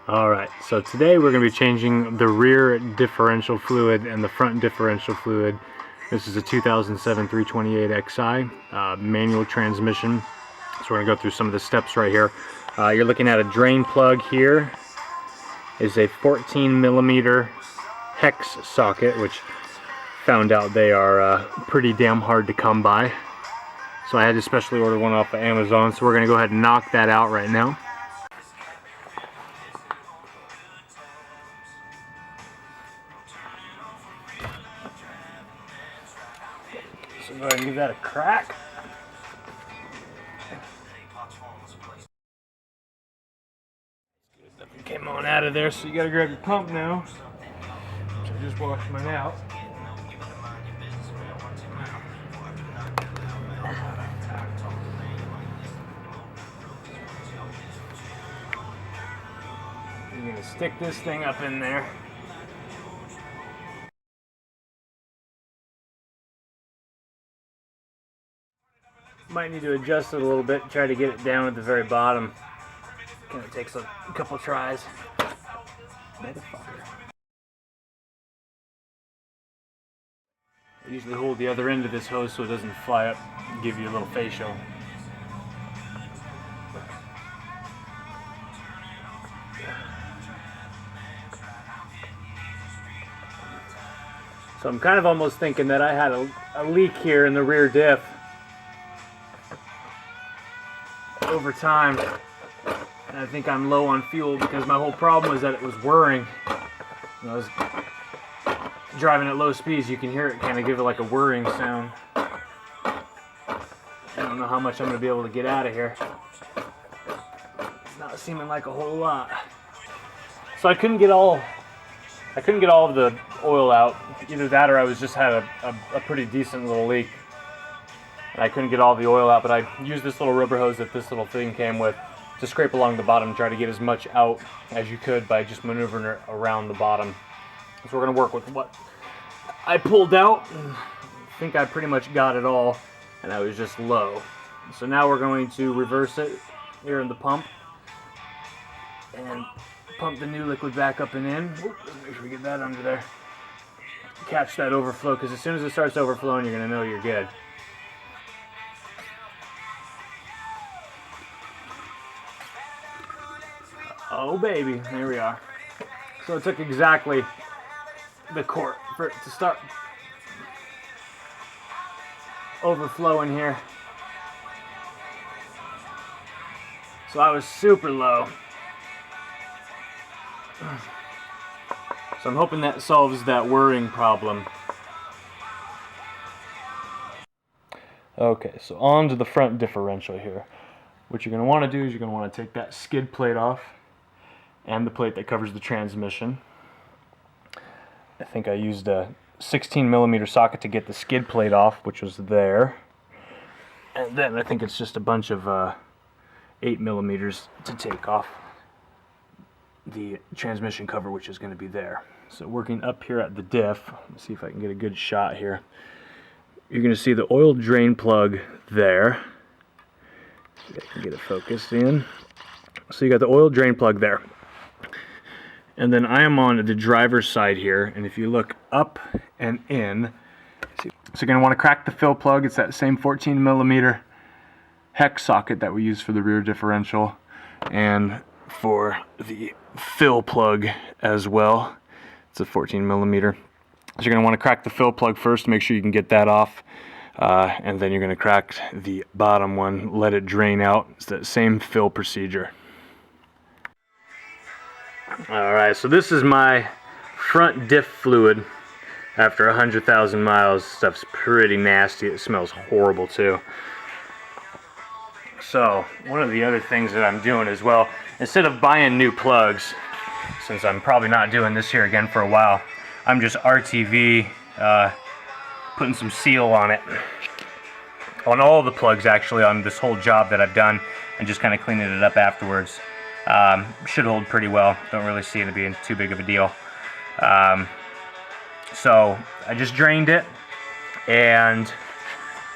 Alright, so today we're going to be changing the rear differential fluid and the front differential fluid. This is a 2007 328xi manual transmission. So we're going to go through some of the steps right here. You're looking at a drain plug here. Is a 14 millimeter hex socket, which found out they are pretty damn hard to come by. So I had to specially order one off of Amazon, so we're going to go ahead and knock that out right now. So go ahead and give that a crack. Nothing came on out of there, so you gotta grab your pump now. So I just washed mine out. You're gonna stick this thing up in there. Might need to adjust it a little bit, try to get it down at the very bottom. Kind of takes a couple tries. Motherfucker. I usually hold the other end of this hose so it doesn't fly up and give you a little facial. So I'm kind of almost thinking that I had a leak here in the rear diff over time, and I think I'm low on fuel because my whole problem was that it was whirring. When I was driving at low speeds, you can hear it kind of give it like a whirring sound. I don't know how much I'm going to be able to get out of here. It's not seeming like a whole lot. So I couldn't get all of the oil out. Either that or I was just had a pretty decent little leak. And I couldn't get all the oil out, but I used this little rubber hose that this little thing came with to scrape along the bottom, try to get as much out as you could by just maneuvering it around the bottom. So we're going to work with what I pulled out. I think I pretty much got it all, and I was just low. So now we're going to reverse it here in the pump and pump the new liquid back up and in. Oop, let's make sure we get that under there. Catch that overflow, because as soon as it starts overflowing, you're going to know you're good. Oh baby, there we are. So it took exactly the quart for it to start overflowing here. So I was super low. So I'm hoping that solves that whirring problem. Okay, so on to the front differential here. What you're going to want to do is you're going to want to take that skid plate off and the plate that covers the transmission. I think I used a 16 millimeter socket to get the skid plate off, which was there. And then I think it's just a bunch of 8 millimeters to take off the transmission cover, which is going to be there. So working up here at the diff, let's see if I can get a good shot here. You're going to see the oil drain plug there. See if I can get it focused in. So you got the oil drain plug there. And then I am on the driver's side here, and if you look up and in, so you're going to want to crack the fill plug. It's that same 14 millimeter hex socket that we use for the rear differential and for the fill plug as well. It's a 14 millimeter. So you're going to want to crack the fill plug first to make sure you can get that off, and then you're going to crack the bottom one, let it drain out. It's that same fill procedure. Alright, so this is my front diff fluid after 100,000 miles. Stuff's pretty nasty. It smells horrible too. So one of the other things that I'm doing as well, instead of buying new plugs, since I'm probably not doing this here again for a while, I'm just RTV putting some seal on it. On all the plugs actually, on this whole job that I've done, and just kind of cleaning it up afterwards. Should hold pretty well. Don't really see it being too big of a deal. So I just drained it, and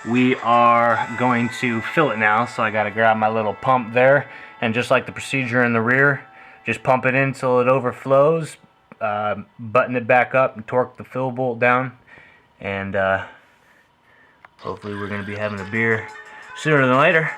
we are going to fill it now. So I got to grab my little pump there, and just like the procedure in the rear, just pump it in until it overflows, button it back up and torque the fill bolt down, and hopefully we're going to be having a beer sooner than later.